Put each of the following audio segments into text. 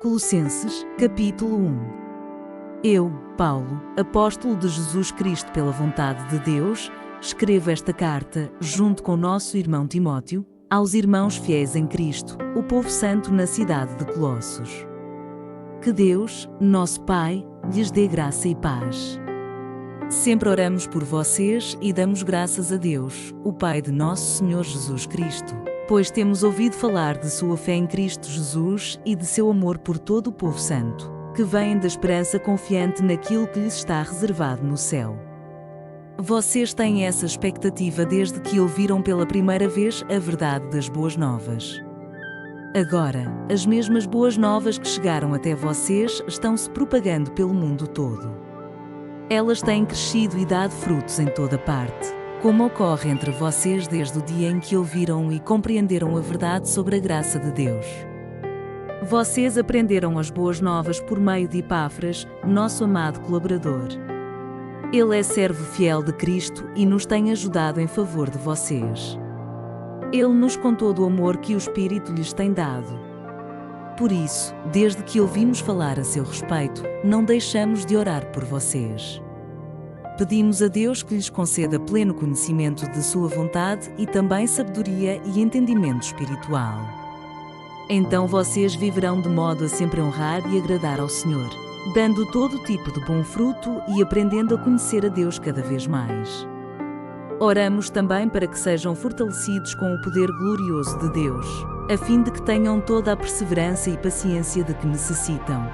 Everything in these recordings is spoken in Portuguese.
Colossenses, capítulo 1. Eu, Paulo, apóstolo de Jesus Cristo pela vontade de Deus, escrevo esta carta, junto com nosso irmão Timóteo, aos irmãos fiéis em Cristo, o povo santo na cidade de Colossos. Que Deus, nosso Pai, lhes dê graça e paz. Sempre oramos por vocês e damos graças a Deus, o Pai de nosso Senhor Jesus Cristo, pois temos ouvido falar de sua fé em Cristo Jesus e de seu amor por todo o povo santo, que vem da esperança confiante naquilo que lhes está reservado no céu. Vocês têm essa expectativa desde que ouviram pela primeira vez a verdade das boas novas. Agora, as mesmas boas novas que chegaram até vocês estão se propagando pelo mundo todo. Elas têm crescido e dado frutos em toda parte, como ocorre entre vocês desde o dia em que ouviram e compreenderam a verdade sobre a graça de Deus. Vocês aprenderam as boas novas por meio de Epáfras, nosso amado colaborador. Ele é servo fiel de Cristo e nos tem ajudado em favor de vocês. Ele nos contou do amor que o Espírito lhes tem dado. Por isso, desde que ouvimos falar a seu respeito, não deixamos de orar por vocês. Pedimos a Deus que lhes conceda pleno conhecimento de sua vontade e também sabedoria e entendimento espiritual. Então vocês viverão de modo a sempre honrar e agradar ao Senhor, dando todo tipo de bom fruto e aprendendo a conhecer a Deus cada vez mais. Oramos também para que sejam fortalecidos com o poder glorioso de Deus, a fim de que tenham toda a perseverança e paciência de que necessitam.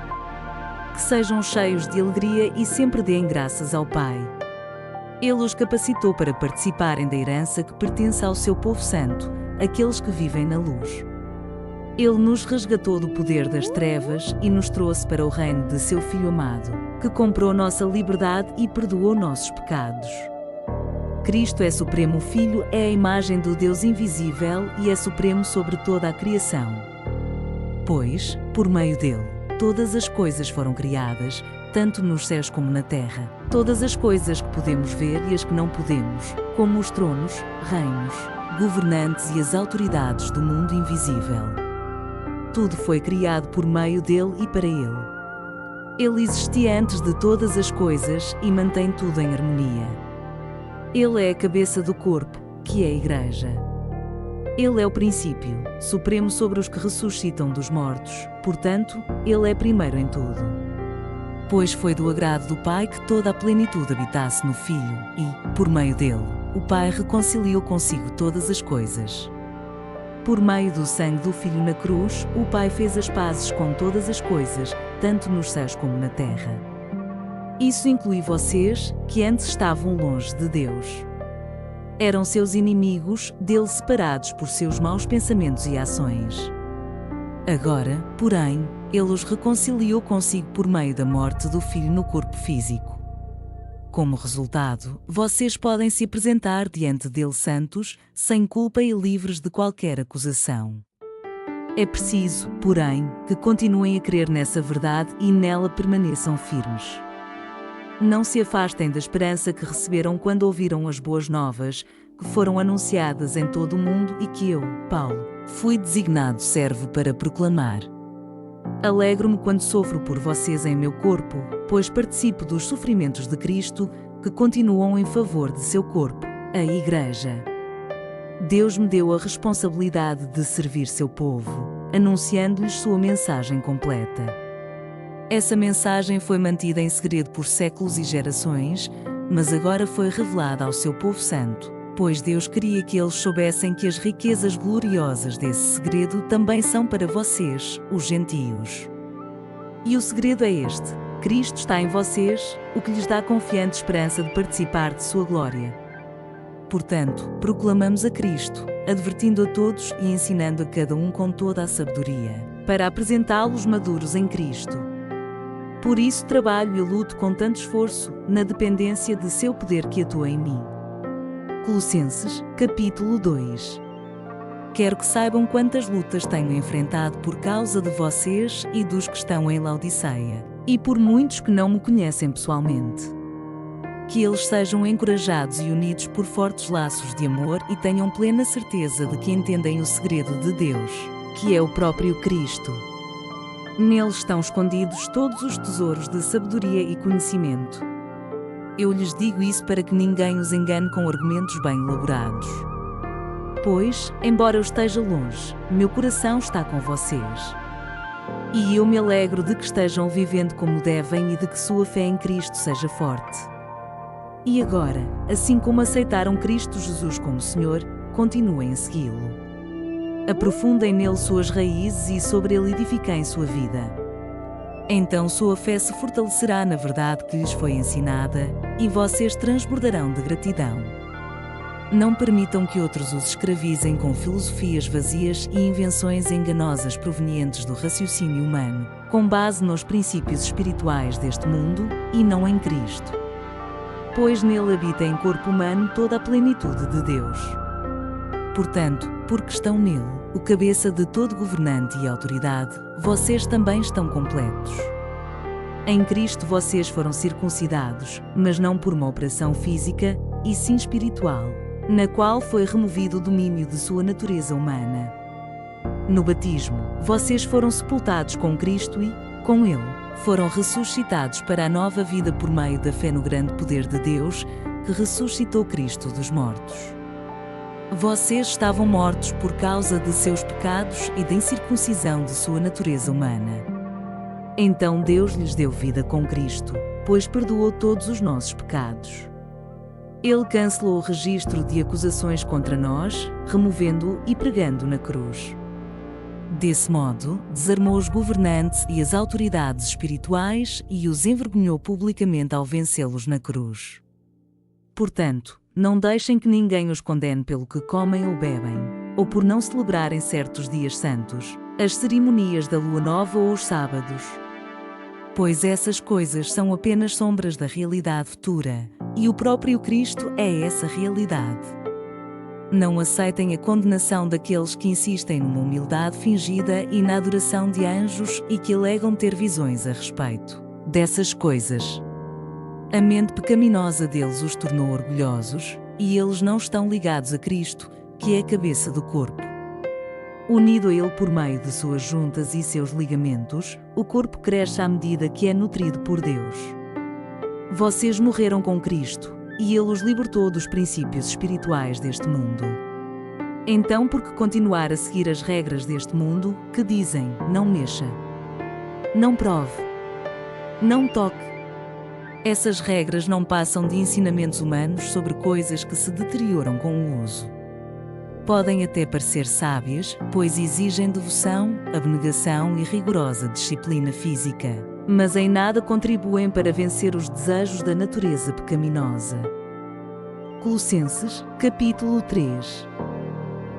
Que sejam cheios de alegria e sempre deem graças ao Pai. Ele os capacitou para participarem da herança que pertence ao seu povo santo, aqueles que vivem na luz. Ele nos resgatou do poder das trevas e nos trouxe para o reino de seu Filho amado, que comprou nossa liberdade e perdoou nossos pecados. Cristo é Supremo Filho, é a imagem do Deus invisível e é supremo sobre toda a criação. Pois, por meio dele, todas as coisas foram criadas, tanto nos céus como na terra, todas as coisas que podemos ver e as que não podemos, como os tronos, reinos, governantes e as autoridades do mundo invisível. Tudo foi criado por meio dele e para ele. Ele existia antes de todas as coisas e mantém tudo em harmonia. Ele é a cabeça do corpo, que é a Igreja. Ele é o princípio, supremo sobre os que ressuscitam dos mortos, portanto, ele é primeiro em tudo. Pois foi do agrado do Pai que toda a plenitude habitasse no Filho e, por meio dele, o Pai reconciliou consigo todas as coisas. Por meio do sangue do Filho na cruz, o Pai fez as pazes com todas as coisas, tanto nos céus como na terra. Isso inclui vocês, que antes estavam longe de Deus. Eram seus inimigos, dele separados por seus maus pensamentos e ações. Agora, porém, ele os reconciliou consigo por meio da morte do Filho no corpo físico. Como resultado, vocês podem se apresentar diante dele santos, sem culpa e livres de qualquer acusação. É preciso, porém, que continuem a crer nessa verdade e nela permaneçam firmes. Não se afastem da esperança que receberam quando ouviram as boas novas, que foram anunciadas em todo o mundo e que eu, Paulo, fui designado servo para proclamar. Alegro-me quando sofro por vocês em meu corpo, pois participo dos sofrimentos de Cristo, que continuam em favor de seu corpo, a Igreja. Deus me deu a responsabilidade de servir seu povo, anunciando-lhes sua mensagem completa. Essa mensagem foi mantida em segredo por séculos e gerações, mas agora foi revelada ao seu povo santo, pois Deus queria que eles soubessem que as riquezas gloriosas desse segredo também são para vocês, os gentios. E o segredo é este: Cristo está em vocês, o que lhes dá confiante esperança de participar de sua glória. Portanto, proclamamos a Cristo, advertindo a todos e ensinando a cada um com toda a sabedoria, para apresentá-los maduros em Cristo. Por isso trabalho e luto com tanto esforço, na dependência de seu poder que atua em mim. Colossenses, capítulo 2. Quero que saibam quantas lutas tenho enfrentado por causa de vocês e dos que estão em Laodiceia, e por muitos que não me conhecem pessoalmente. Que eles sejam encorajados e unidos por fortes laços de amor e tenham plena certeza de que entendem o segredo de Deus, que é o próprio Cristo. Nele estão escondidos todos os tesouros de sabedoria e conhecimento. Eu lhes digo isso para que ninguém os engane com argumentos bem elaborados. Pois, embora eu esteja longe, meu coração está com vocês. E eu me alegro de que estejam vivendo como devem e de que sua fé em Cristo seja forte. E agora, assim como aceitaram Cristo Jesus como Senhor, continuem a segui-lo. Aprofundem nele suas raízes e sobre ele edifiquem sua vida. Então sua fé se fortalecerá na verdade que lhes foi ensinada, e vocês transbordarão de gratidão. Não permitam que outros os escravizem com filosofias vazias e invenções enganosas provenientes do raciocínio humano, com base nos princípios espirituais deste mundo, e não em Cristo. Pois nele habita em corpo humano toda a plenitude de Deus. Portanto, porque estão nele, o cabeça de todo governante e autoridade, vocês também estão completos. Em Cristo vocês foram circuncidados, mas não por uma operação física, e sim espiritual, na qual foi removido o domínio de sua natureza humana. No batismo, vocês foram sepultados com Cristo e, com Ele, foram ressuscitados para a nova vida por meio da fé no grande poder de Deus, que ressuscitou Cristo dos mortos. Vocês estavam mortos por causa de seus pecados e da incircuncisão de sua natureza humana. Então Deus lhes deu vida com Cristo, pois perdoou todos os nossos pecados. Ele cancelou o registro de acusações contra nós, removendo-o e pregando na cruz. Desse modo, desarmou os governantes e as autoridades espirituais e os envergonhou publicamente ao vencê-los na cruz. Portanto, não deixem que ninguém os condene pelo que comem ou bebem, ou por não celebrarem certos dias santos, as cerimonias da lua nova ou os sábados. Pois essas coisas são apenas sombras da realidade futura, e o próprio Cristo é essa realidade. Não aceitem a condenação daqueles que insistem numa humildade fingida e na adoração de anjos e que alegam ter visões a respeito dessas coisas. A mente pecaminosa deles os tornou orgulhosos, e eles não estão ligados a Cristo, que é a cabeça do corpo. Unido a Ele por meio de suas juntas e seus ligamentos, o corpo cresce à medida que é nutrido por Deus. Vocês morreram com Cristo, e Ele os libertou dos princípios espirituais deste mundo. Então, por que continuar a seguir as regras deste mundo, que dizem, não mexa, não prove, não toque? Essas regras não passam de ensinamentos humanos sobre coisas que se deterioram com o uso. Podem até parecer sábias, pois exigem devoção, abnegação e rigorosa disciplina física, mas em nada contribuem para vencer os desejos da natureza pecaminosa. Colossenses, capítulo 3.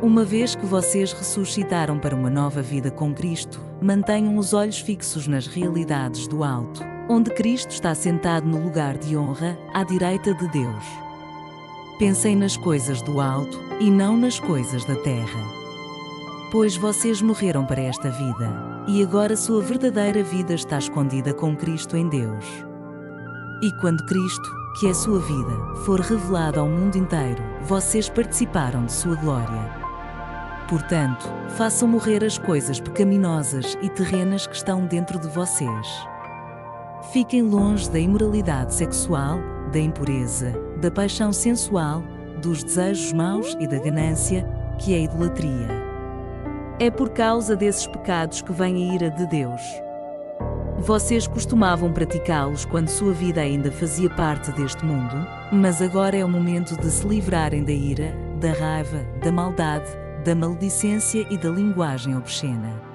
Uma vez que vocês ressuscitaram para uma nova vida com Cristo, mantenham os olhos fixos nas realidades do alto, onde Cristo está sentado no lugar de honra, à direita de Deus. Pensem nas coisas do alto, e não nas coisas da terra. Pois vocês morreram para esta vida, e agora sua verdadeira vida está escondida com Cristo em Deus. E quando Cristo, que é sua vida, for revelado ao mundo inteiro, vocês participaram de sua glória. Portanto, façam morrer as coisas pecaminosas e terrenas que estão dentro de vocês. Fiquem longe da imoralidade sexual, da impureza, da paixão sensual, dos desejos maus e da ganância, que é a idolatria. É por causa desses pecados que vem a ira de Deus. Vocês costumavam praticá-los quando sua vida ainda fazia parte deste mundo, mas agora é o momento de se livrarem da ira, da raiva, da maldade, da maledicência e da linguagem obscena.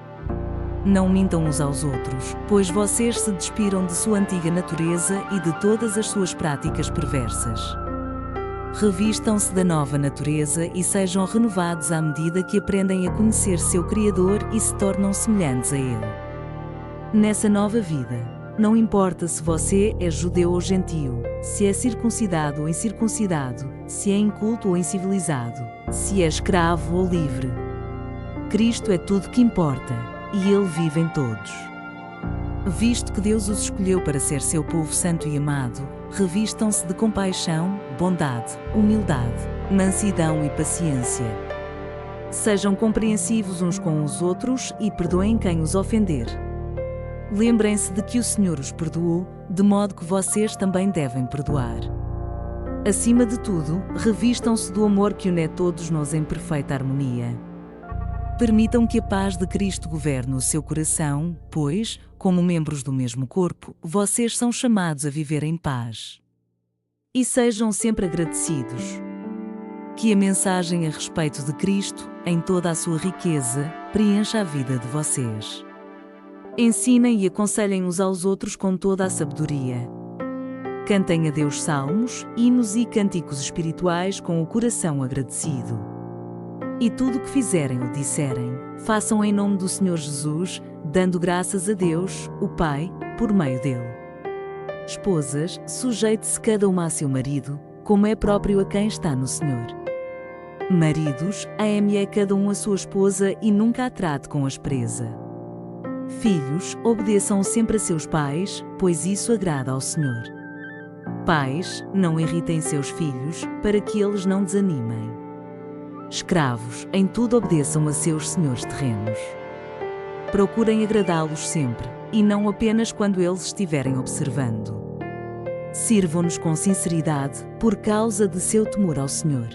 Não mintam uns aos outros, pois vocês se despiram de sua antiga natureza e de todas as suas práticas perversas. Revistam-se da nova natureza e sejam renovados à medida que aprendem a conhecer seu Criador e se tornam semelhantes a Ele. Nessa nova vida, não importa se você é judeu ou gentio, se é circuncidado ou incircuncidado, se é inculto ou incivilizado, se é escravo ou livre. Cristo é tudo que importa, e Ele vive em todos. Visto que Deus os escolheu para ser seu povo santo e amado, revistam-se de compaixão, bondade, humildade, mansidão e paciência. Sejam compreensivos uns com os outros e perdoem quem os ofender. Lembrem-se de que o Senhor os perdoou, de modo que vocês também devem perdoar. Acima de tudo, revistam-se do amor que une todos nós em perfeita harmonia. Permitam que a paz de Cristo governe o seu coração, pois, como membros do mesmo corpo, vocês são chamados a viver em paz. E sejam sempre agradecidos. Que a mensagem a respeito de Cristo, em toda a sua riqueza, preencha a vida de vocês. Ensinem e aconselhem uns aos outros com toda a sabedoria. Cantem a Deus salmos, hinos e cânticos espirituais com o coração agradecido. E tudo o que fizerem ou disserem, façam em nome do Senhor Jesus, dando graças a Deus, o Pai, por meio dele. Esposas, sujeite-se cada uma a seu marido, como é próprio a quem está no Senhor. Maridos, ame cada um a sua esposa e nunca a trate com aspereza. Filhos, obedeçam sempre a seus pais, pois isso agrada ao Senhor. Pais, não irritem seus filhos, para que eles não desanimem. Escravos, em tudo obedeçam a seus senhores terrenos. Procurem agradá-los sempre, e não apenas quando eles estiverem observando. Sirvam-nos com sinceridade, por causa de seu temor ao Senhor.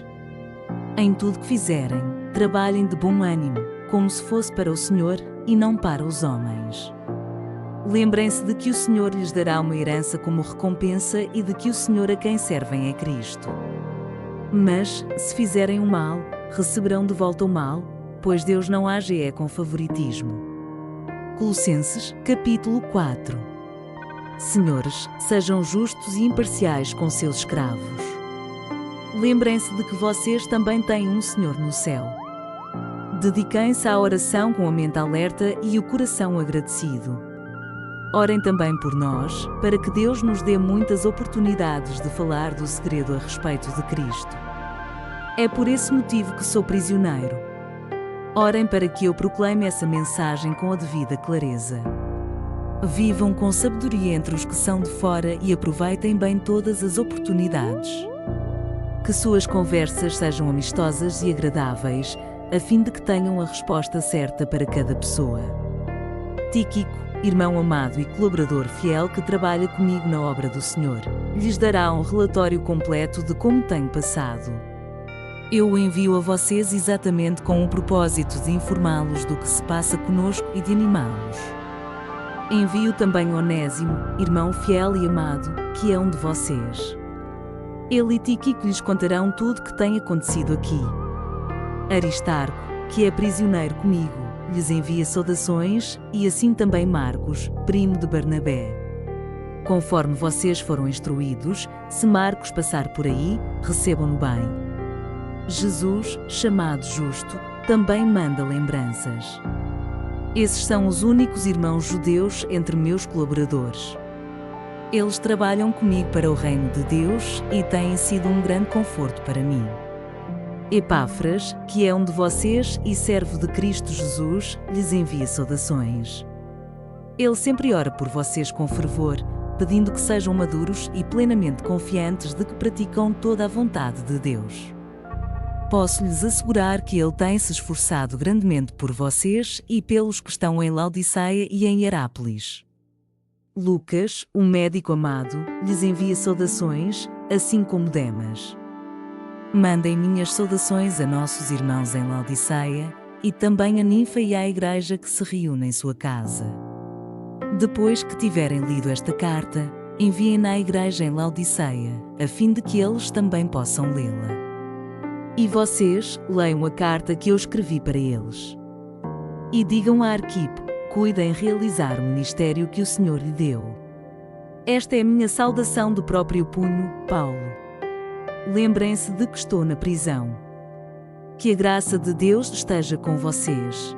Em tudo que fizerem, trabalhem de bom ânimo, como se fosse para o Senhor, e não para os homens. Lembrem-se de que o Senhor lhes dará uma herança como recompensa e de que o Senhor a quem servem é Cristo. Mas, se fizerem o mal, receberão de volta o mal, pois Deus não age com favoritismo. Colossenses, capítulo 4. Senhores, sejam justos e imparciais com seus escravos. Lembrem-se de que vocês também têm um Senhor no céu. Dediquem-se à oração com a mente alerta e o coração agradecido. Orem também por nós, para que Deus nos dê muitas oportunidades de falar do segredo a respeito de Cristo. É por esse motivo que sou prisioneiro. Orem para que eu proclame essa mensagem com a devida clareza. Vivam com sabedoria entre os que são de fora e aproveitem bem todas as oportunidades. Que suas conversas sejam amistosas e agradáveis, a fim de que tenham a resposta certa para cada pessoa. Tíquico, irmão amado e colaborador fiel que trabalha comigo na obra do Senhor, lhes dará um relatório completo de como tenho passado. Eu o envio a vocês exatamente com o propósito de informá-los do que se passa conosco e de animá-los. Envio também Onésimo, irmão fiel e amado, que é um de vocês. Ele e Tíquico lhes contarão tudo o que tem acontecido aqui. Aristarco, que é prisioneiro comigo, lhes envia saudações, e assim também Marcos, primo de Barnabé. Conforme vocês foram instruídos, se Marcos passar por aí, recebam-no bem. Jesus, chamado Justo, também manda lembranças. Esses são os únicos irmãos judeus entre meus colaboradores. Eles trabalham comigo para o reino de Deus e têm sido um grande conforto para mim. Epáfras, que é um de vocês e servo de Cristo Jesus, lhes envia saudações. Ele sempre ora por vocês com fervor, pedindo que sejam maduros e plenamente confiantes de que praticam toda a vontade de Deus. Posso-lhes assegurar que ele tem se esforçado grandemente por vocês e pelos que estão em Laodiceia e em Hierápolis. Lucas, um médico amado, lhes envia saudações, assim como Demas. Mandem minhas saudações a nossos irmãos em Laodiceia, e também a Ninfa e à igreja que se reúne em sua casa. Depois que tiverem lido esta carta, enviem-na à igreja em Laodiceia, a fim de que eles também possam lê-la. E vocês, leiam a carta que eu escrevi para eles. E digam a Arquipo, cuide em realizar o ministério que o Senhor lhe deu. Esta é a minha saudação do próprio punho, Paulo. Lembrem-se de que estou na prisão. Que a graça de Deus esteja com vocês.